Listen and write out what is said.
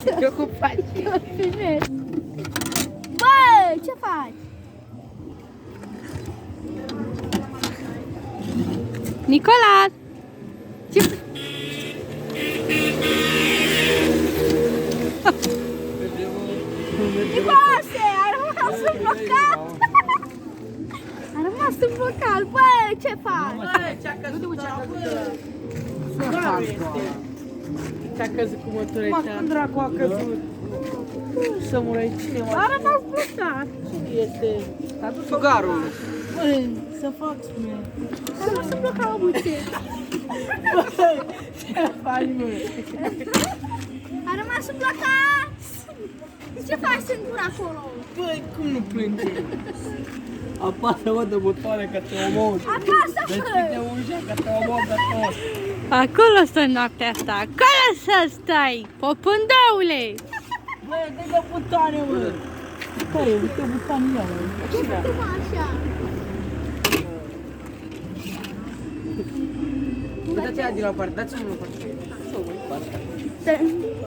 Ce ocupați? Bă, ce faci? Nicola! Ce... Nicolase, ai rămas blocat! Ai rămas blocat, bă, ce faci? Bă, ce-a căzut? Ce-a căzut cu motoreța? Mă, cum dracu a căzut? Să mură, cine mă? A rămas blocat. Cine este? Sugarul. Băi, să fac spune. A rămas blocat, bă, ce? Ce faci, mă? A rămas blocat! Ce faci singur acolo? Băi, cum nu plânge? Apasă, mă, de butoane că te omor. Acasă, Deschide fă! ușa că te omor de tot. Acolo stă noaptea asta, acolo să stai, popândaule! Băi, de butoane, mă. Care? Uite butoane, ia, mă. Ce facem așa? Dați aia de la o parte, dați-mi la o parte. Te-